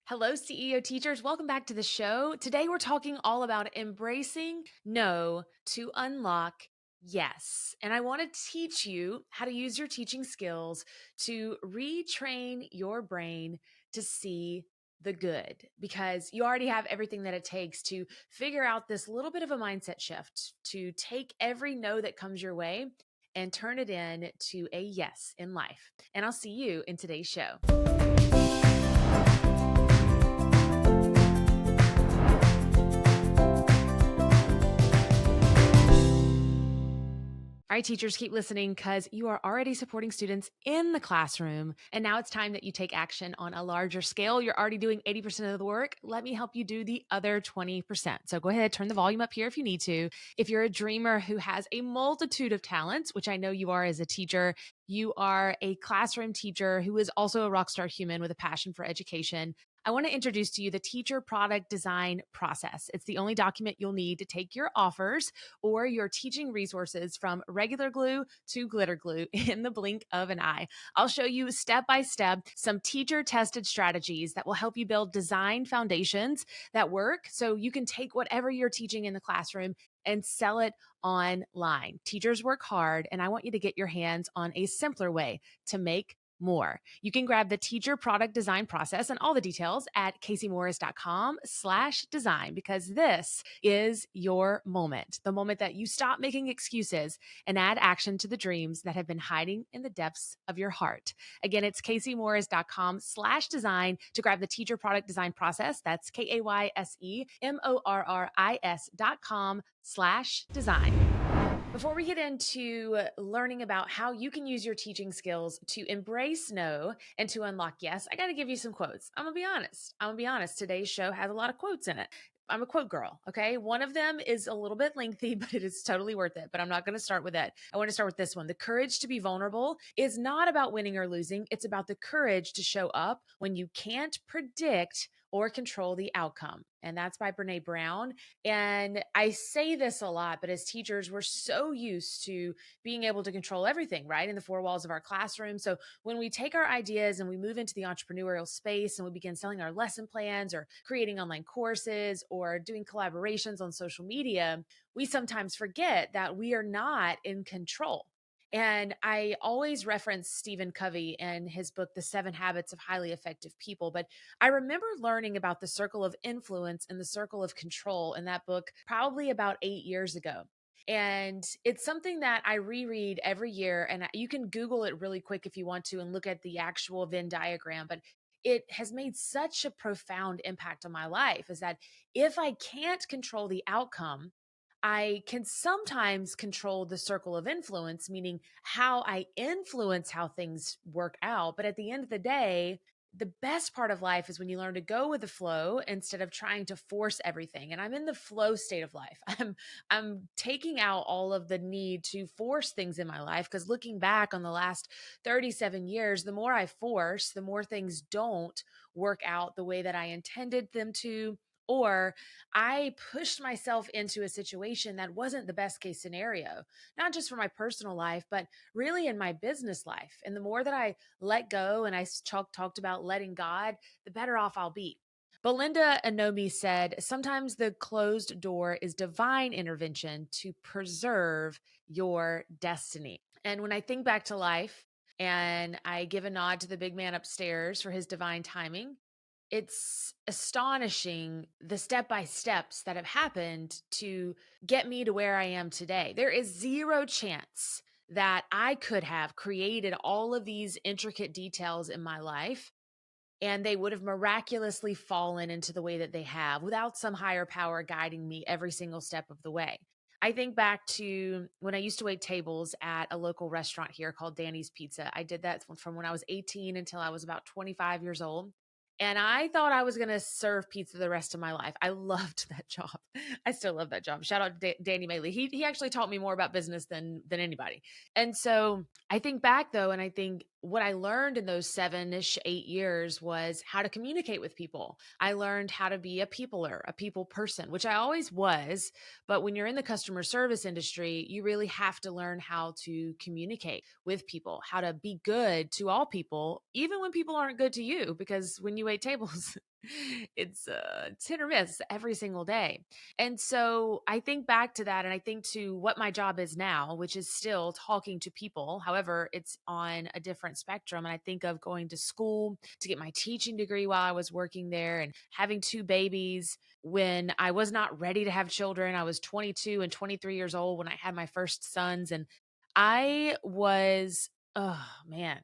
Hello, CEO teachers. Welcome back to the show. Today, we're talking all about embracing no to unlock yes. And I want to teach you how to use your teaching skills to retrain your brain to see the good because you already have everything that it takes to figure out this little bit of a mindset shift to take every no that comes your way and turn it into a yes in life. And I'll see you in today's show. All right, teachers, keep listening because you are already supporting students in the classroom. And now it's time that you take action on a larger scale. You're already doing 80% of the work. Let me help you do the other 20%. So go ahead, turn the volume up here if you need to. If you're a dreamer who has a multitude of talents, which I know you are as a teacher, you are a classroom teacher who is also a rockstar human with a passion for education. I want to introduce to you the teacher product design process. It's the only document you'll need to take your offers or your teaching resources from regular glue to glitter glue in the blink of an eye. I'll show you step by step some teacher tested strategies that will help you build design foundations that work so you can take whatever you're teaching in the classroom and sell it online. Teachers work hard, and I want you to get your hands on a simpler way to make more. You can grab the teacher product design process and all the details at caseymorris.com/design because this is your moment, the moment that you stop making excuses and add action to the dreams that have been hiding in the depths of your heart. Again, it's caseymorris.com/design to grab the teacher product design process. That's KAYSEMORRIS.com/design. Before we get into learning about how you can use your teaching skills to embrace no and to unlock yes, I got to give you some quotes. I'm going to be honest. Today's show has a lot of quotes in it. I'm a quote girl, okay? One of them is a little bit lengthy, but it is totally worth it. But I'm not going to start with that. I want to start with this one. The courage to be vulnerable is not about winning or losing. It's about the courage to show up when you can't predict or control the outcome. And that's by Brene Brown. And I say this a lot, but as teachers, we're so used to being able to control everything, right? In the four walls of our classroom. So when we take our ideas and we move into the entrepreneurial space and we begin selling our lesson plans or creating online courses or doing collaborations on social media, we sometimes forget that we are not in control. And I always reference Stephen Covey and his book, The 7 Habits of Highly Effective People. But I remember learning about the circle of influence and the circle of control in that book probably about 8 years ago. And it's something that I reread every year. And you can Google it really quick if you want to and look at the actual Venn diagram. But it has made such a profound impact on my life is that if I can't control the outcome, I can sometimes control the circle of influence, meaning how I influence how things work out. But at the end of the day, the best part of life is when you learn to go with the flow instead of trying to force everything. And I'm in the flow state of life. I'm taking out all of the need to force things in my life because looking back on the last 37 years, the more I force, the more things don't work out the way that I intended them to, or I pushed myself into a situation that wasn't the best case scenario, not just for my personal life, but really in my business life. And the more that I let go and I talked about letting God, the better off I'll be. Belinda Anomi said, sometimes the closed door is divine intervention to preserve your destiny. And when I think back to life and I give a nod to the big man upstairs for his divine timing, it's astonishing the step by steps that have happened to get me to where I am today. There is zero chance that I could have created all of these intricate details in my life and they would have miraculously fallen into the way that they have without some higher power guiding me every single step of the way. I think back to when I used to wait tables at a local restaurant here called Danny's Pizza. I did that from when I was 18 until I was about 25 years old. And I thought I was going to serve pizza the rest of my life. I loved that job. I still love that job. Shout out to Danny Maley. He actually taught me more about business than anybody. And so I think back though, and I think what I learned in those 7-ish, 8 years was how to communicate with people. I learned how to be a peopler, a people person, which I always was. But when you're in the customer service industry, you really have to learn how to communicate with people, how to be good to all people, even when people aren't good to you. Because when you wait tables, It's hit or miss every single day. And so I think back to that and I think to what my job is now, which is still talking to people. However, it's on a different spectrum. And I think of going to school to get my teaching degree while I was working there and having two babies when I was not ready to have children. I was 22 and 23 years old when I had my first sons. And I was, oh man,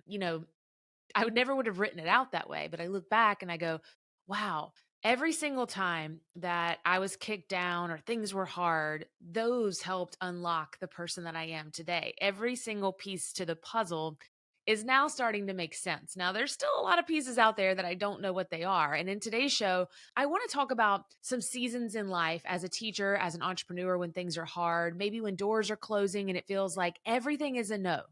I would never would have written it out that way, but I look back and I go, wow, every single time that I was kicked down or things were hard, those helped unlock the person that I am today. Every single piece to the puzzle is now starting to make sense. Now, there's still a lot of pieces out there that I don't know what they are. And in today's show, I want to talk about some seasons in life as a teacher, as an entrepreneur, when things are hard, maybe when doors are closing and it feels like everything is a no,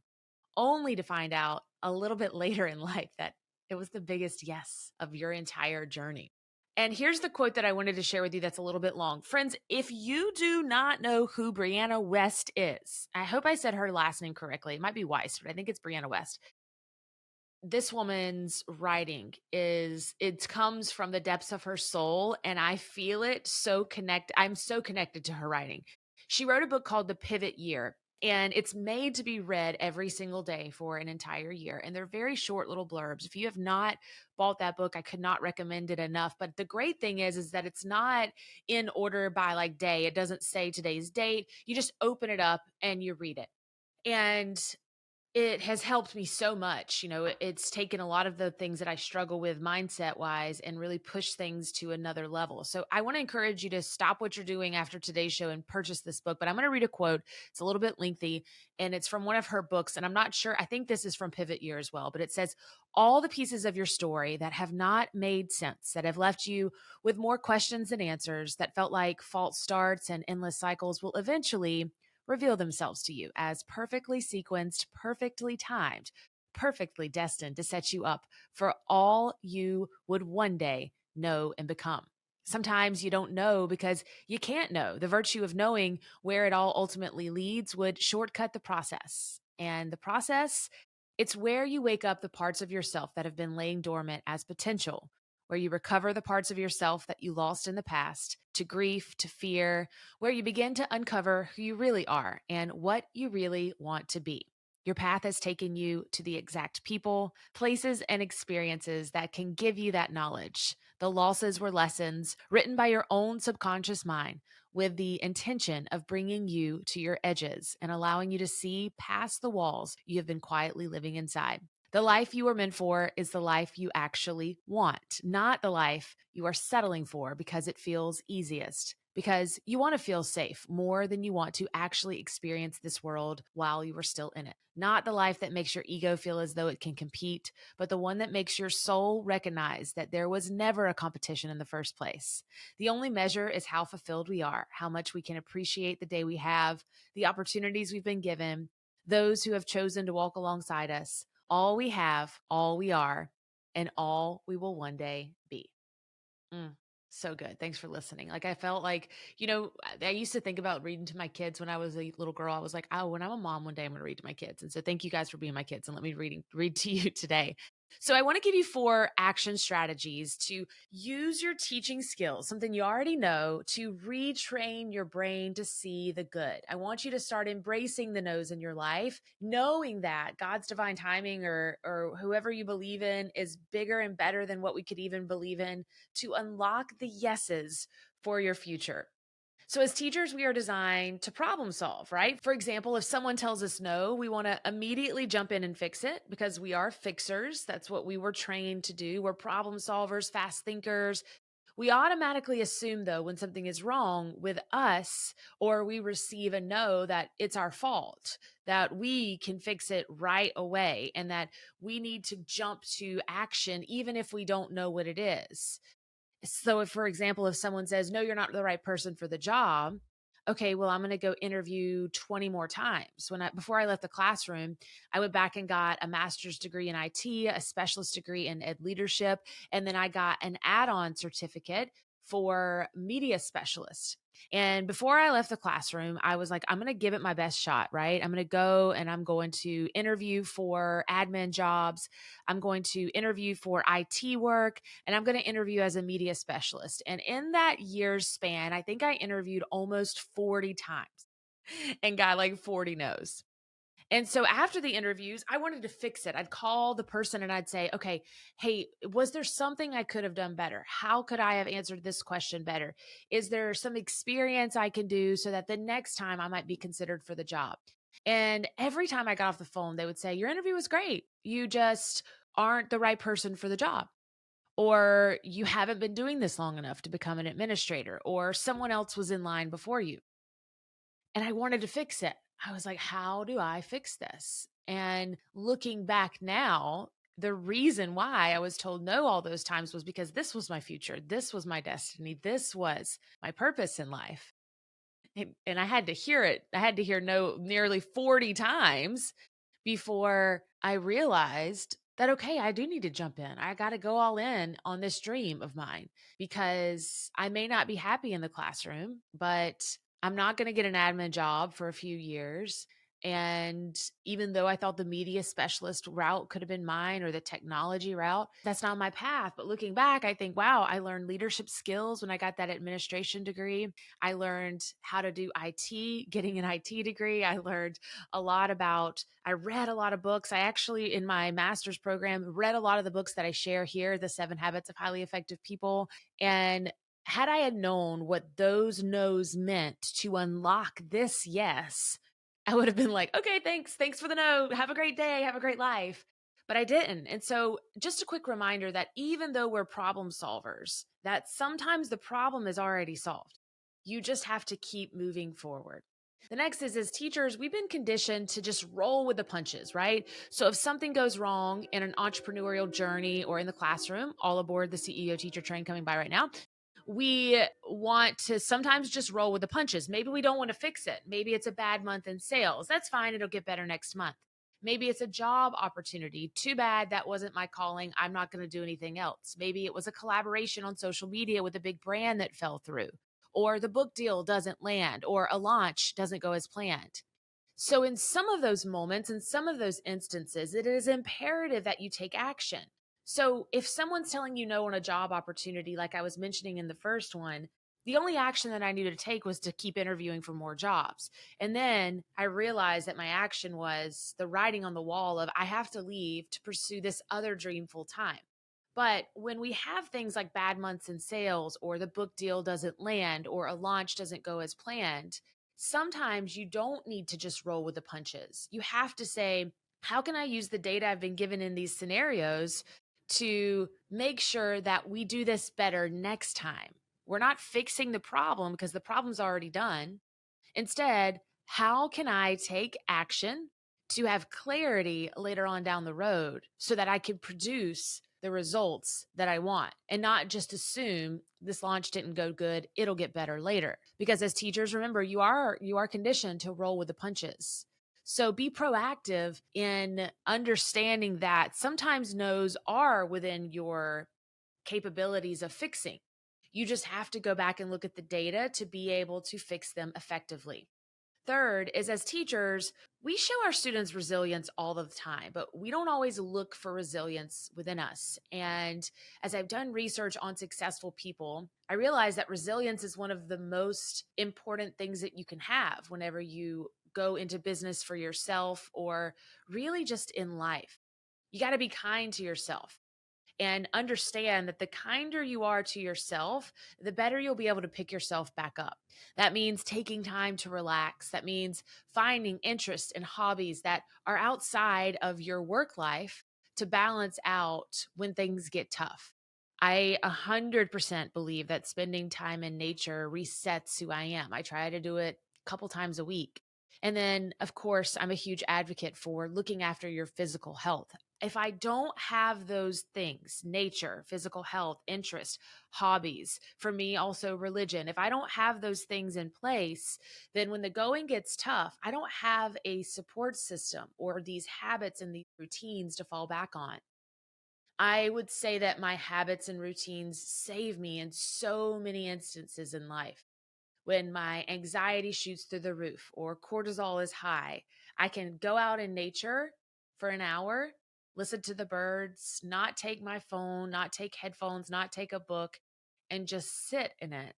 only to find out a little bit later in life that it was the biggest yes of your entire journey. And here's the quote that I wanted to share with you that's a little bit long. Friends, if you do not know who Brianna West is, I hope I said her last name correctly. It might be Weiss, but I think it's Brianna West. This woman's writing it comes from the depths of her soul, and I feel it so connect. I'm so connected to her writing. She wrote a book called The Pivot Year, and it's made to be read every single day for an entire year. And they're very short little blurbs. If you have not bought that book, I could not recommend it enough. But the great thing is that it's not in order by like day. It doesn't say today's date. You just open it up and you read it. And it has helped me so much. It's taken a lot of the things that I struggle with mindset wise and really push things to another level. So I want to encourage you to stop what you're doing after today's show and purchase this book. But I'm going to read a quote. It's a little bit lengthy and it's from one of her books. And I'm not sure, I think this is from Pivot Year as well, but it says, all the pieces of your story that have not made sense, that have left you with more questions than answers, that felt like false starts and endless cycles will eventually reveal themselves to you as perfectly sequenced, perfectly timed, perfectly destined to set you up for all you would one day know and become. Sometimes you don't know because you can't know. The virtue of knowing where it all ultimately leads would shortcut the process. And the process, it's where you wake up the parts of yourself that have been laying dormant as potential, where you recover the parts of yourself that you lost in the past to grief, to fear, where you begin to uncover who you really are and what you really want to be. Your path has taken you to the exact people, places, and experiences that can give you that knowledge. The losses were lessons written by your own subconscious mind with the intention of bringing you to your edges and allowing you to see past the walls you have been quietly living inside. The life you were meant for is the life you actually want, not the life you are settling for because it feels easiest. Because you want to feel safe more than you want to actually experience this world while you are still in it. Not the life that makes your ego feel as though it can compete, but the one that makes your soul recognize that there was never a competition in the first place. The only measure is how fulfilled we are, how much we can appreciate the day we have, the opportunities we've been given, those who have chosen to walk alongside us, all we have, all we are, and all we will one day be. Mm, so good. Thanks for listening. Like I felt like, I used to think about reading to my kids when I was a little girl. I was like, oh, when I'm a mom one day, I'm going to read to my kids. And so thank you guys for being my kids and let me read to you today. So I want to give you 4 action strategies to use your teaching skills, something you already know, to retrain your brain to see the good. I want you to start embracing the no's in your life, knowing that God's divine timing or whoever you believe in is bigger and better than what we could even believe in, to unlock the yeses for your future. So as teachers, we are designed to problem solve, right? For example, if someone tells us no, we want to immediately jump in and fix it because we are fixers. That's what we were trained to do. We're problem solvers, fast thinkers. We automatically assume, though, when something is wrong with us or we receive a no, that it's our fault, that we can fix it right away, and that we need to jump to action even if we don't know what it is. So if, for example, if someone says, no, you're not the right person for the job, okay, well, I'm going to go interview 20 more times. Before I left the classroom, I went back and got a master's degree in IT, a specialist degree in ed leadership, and then I got an add-on certificate for media specialist. And before I left the classroom, I was like, I'm going to give it my best shot, right? I'm going to go and I'm going to interview for admin jobs. I'm going to interview for IT work, and I'm going to interview as a media specialist. And in that year's span, I think I interviewed almost 40 times and got like 40 no's. And so after the interviews, I wanted to fix it. I'd call the person and I'd say, okay, hey, was there something I could have done better? How could I have answered this question better? Is there some experience I can do so that the next time I might be considered for the job? And every time I got off the phone, they would say, your interview was great. You just aren't the right person for the job. Or you haven't been doing this long enough to become an administrator, or someone else was in line before you. And I wanted to fix it. I was like, how do I fix this? And looking back now, the reason why I was told no all those times was because this was my future. This was my destiny. This was my purpose in life. And I had to hear it. I had to hear no nearly 40 times before I realized that, okay, I do need to jump in. I got to go all in on this dream of mine, because I may not be happy in the classroom, but I'm not going to get an admin job for a few years. And even though I thought the media specialist route could have been mine, or the technology route, that's not my path. But looking back, I think, wow, I learned leadership skills when I got that administration degree. I learned how to do IT, getting an IT degree. I learned a lot about, I read a lot of books. I actually, in my master's program, read a lot of the books that I share here, The 7 Habits of Highly Effective People. And had I had known what those no's meant to unlock this yes, I would have been like, okay, thanks. Thanks for the no. Have a great day. Have a great life. But I didn't. And so just a quick reminder that even though we're problem solvers, that sometimes the problem is already solved. You just have to keep moving forward. The next is, as teachers, we've been conditioned to just roll with the punches, right? So if something goes wrong in an entrepreneurial journey or in the classroom, all aboard the CEO teacher train coming by right now, we want to sometimes just roll with the punches. Maybe we don't want to fix it. Maybe it's a bad month in sales. That's fine. It'll get better next month. Maybe it's a job opportunity. Too bad that wasn't my calling. I'm not going to do anything else. Maybe it was a collaboration on social media with a big brand that fell through, or the book deal doesn't land, or a launch doesn't go as planned. So, in some of those moments, in some of those instances, it is imperative that you take action. So, if someone's telling you no on a job opportunity, like I was mentioning in the first one, the only action that I needed to take was to keep interviewing for more jobs. And then I realized that my action was the writing on the wall of, I have to leave to pursue this other dream full time. But when we have things like bad months in sales, or the book deal doesn't land, or a launch doesn't go as planned, sometimes you don't need to just roll with the punches. You have to say, how can I use the data I've been given in these scenarios to make sure that we do this better next time? We're not fixing the problem because the problem's already done. Instead, how can I take action to have clarity later on down the road so that I can produce the results that I want, and not just assume this launch didn't go good, it'll get better later? Because as teachers, remember, you are conditioned to roll with the punches. So be proactive in understanding that sometimes no's are within your capabilities of fixing. You just have to go back and look at the data to be able to fix them effectively. Third is, as teachers, we show our students resilience all the time, but we don't always look for resilience within us. And as I've done research on successful people, I realize that resilience is one of the most important things that you can have whenever you go into business for yourself, or really just in life. You got to be kind to yourself and understand that the kinder you are to yourself, the better you'll be able to pick yourself back up. That means taking time to relax. That means finding interest in hobbies that are outside of your work life to balance out when things get tough. I 100% believe that spending time in nature resets who I am. I try to do it a couple times a week. And then, of course, I'm a huge advocate for looking after your physical health. If I don't have those things, nature, physical health, interest, hobbies, for me, also religion, if I don't have those things in place, then when the going gets tough, I don't have a support system or these habits and these routines to fall back on. I would say that my habits and routines save me in so many instances in life. When my anxiety shoots through the roof or cortisol is high, I can go out in nature for an hour, listen to the birds, not take my phone, not take headphones, not take a book, and just sit in it.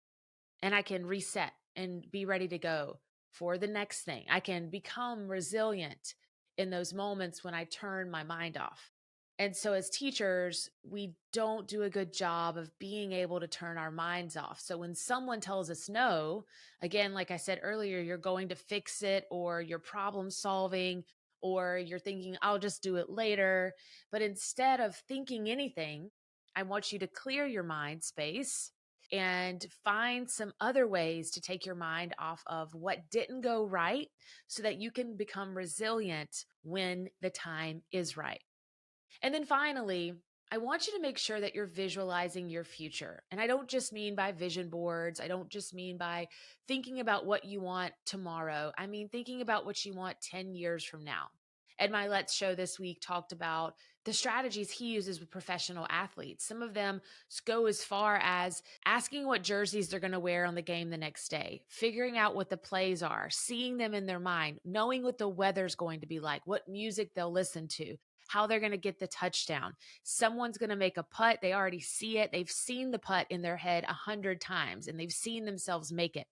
And I can reset and be ready to go for the next thing. I can become resilient in those moments when I turn my mind off. And so, as teachers, we don't do a good job of being able to turn our minds off. So, when someone tells us no, again, like I said earlier, you're going to fix it, or you're problem solving, or you're thinking, I'll just do it later. But instead of thinking anything, I want you to clear your mind space and find some other ways to take your mind off of what didn't go right so that you can become resilient when the time is right. And then finally, I want you to make sure that you're visualizing your future. And I don't just mean by vision boards. I don't just mean by thinking about what you want tomorrow. I mean, thinking about what you want 10 years from now. Ed My Let's Show this week talked about the strategies he uses with professional athletes. Some of them go as far as asking what jerseys they're going to wear on the game the next day, figuring out what the plays are, seeing them in their mind, knowing what the weather's going to be like, what music they'll listen to, how they're going to get the touchdown. Someone's going to make a putt. They already see it. They've seen the putt in their head 100 times and they've seen themselves make it.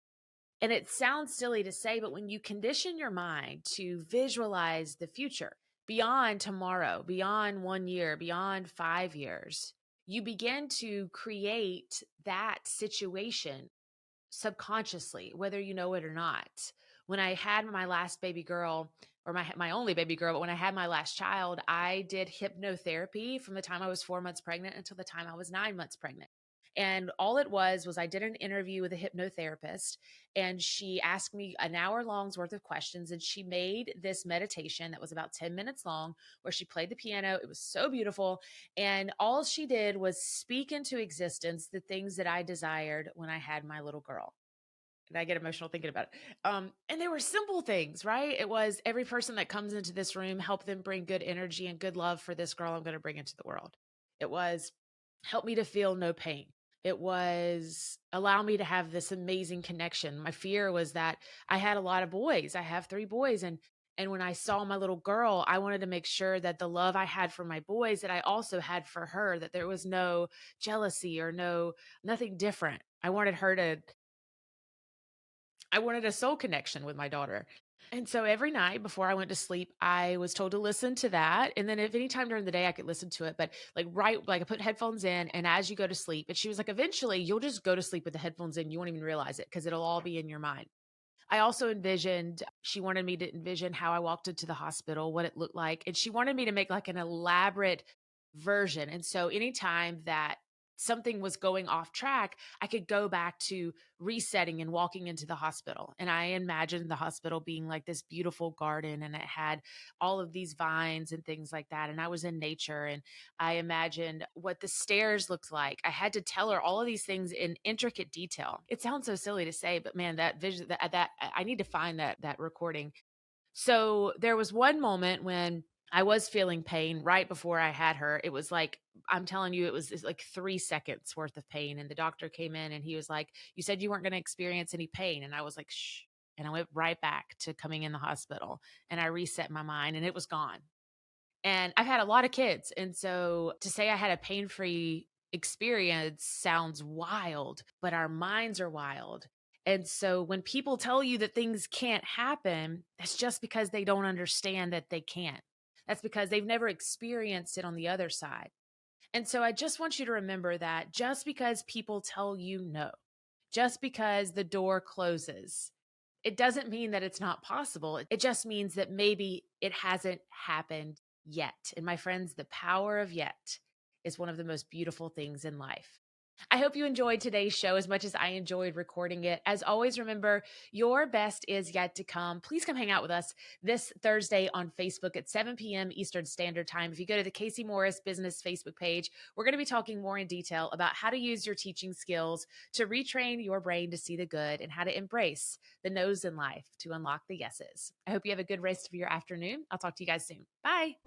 And it sounds silly to say, but when you condition your mind to visualize the future beyond tomorrow, beyond 1 year, beyond 5 years, you begin to create that situation subconsciously, whether you know it or not. When I had my last baby girl, or my only baby girl, but when I had my last child, I did hypnotherapy from the time I was 4 months pregnant until the time I was 9 months pregnant. And all it was I did an interview with a hypnotherapist, and she asked me an hour long's worth of questions. And she made this meditation that was about 10 minutes long, where she played the piano. It was so beautiful. And all she did was speak into existence the things that I desired when I had my little girl. And I get emotional thinking about it. And they were simple things, right? It was every person that comes into this room, help them bring good energy and good love for this girl I'm going to bring into the world. It was help me to feel no pain. It was allow me to have this amazing connection. My fear was that I had a lot of boys. I have 3 boys. And when I saw my little girl, I wanted to make sure that the love I had for my boys, that I also had for her, that there was no jealousy or nothing different. I wanted a soul connection with my daughter. And so every night before I went to sleep, I was told to listen to that. And then if any time during the day I could listen to it, but like I put headphones in, and as you go to sleep, and she was like, eventually you'll just go to sleep with the headphones in. You won't even realize it because it'll all be in your mind. I also she wanted me to envision how I walked into the hospital, what it looked like. And she wanted me to make like an elaborate version. And so anytime that something was going off track, I could go back to resetting and walking into the hospital. And I imagined the hospital being like this beautiful garden, and it had all of these vines and things like that. And I was in nature, and I imagined what the stairs looked like. I had to tell her all of these things in intricate detail. It sounds so silly to say, but man, that vision, that I need to find that recording. So there was one moment when I was feeling pain right before I had her. It was like, I'm telling you, it's like 3 seconds worth of pain. And the doctor came in and he was like, you said you weren't going to experience any pain. And I was like, shh. And I went right back to coming in the hospital, and I reset my mind, and it was gone. And I've had a lot of kids. And so to say I had a pain free experience sounds wild, but our minds are wild. And so when people tell you that things can't happen, that's just because they don't understand that they can't. That's because they've never experienced it on the other side. And so I just want you to remember that just because people tell you no, just because the door closes, it doesn't mean that it's not possible. It just means that maybe it hasn't happened yet. And my friends, the power of yet is one of the most beautiful things in life. I hope you enjoyed today's show as much as I enjoyed recording it. As always, remember, your best is yet to come. Please come hang out with us this Thursday on Facebook at 7 p.m. Eastern Standard Time. If you go to the Casey Morris Business Facebook page, we're going to be talking more in detail about how to use your teaching skills to retrain your brain to see the good, and how to embrace the no's in life to unlock the yeses. I hope you have a good rest of your afternoon. I'll talk to you guys soon. Bye.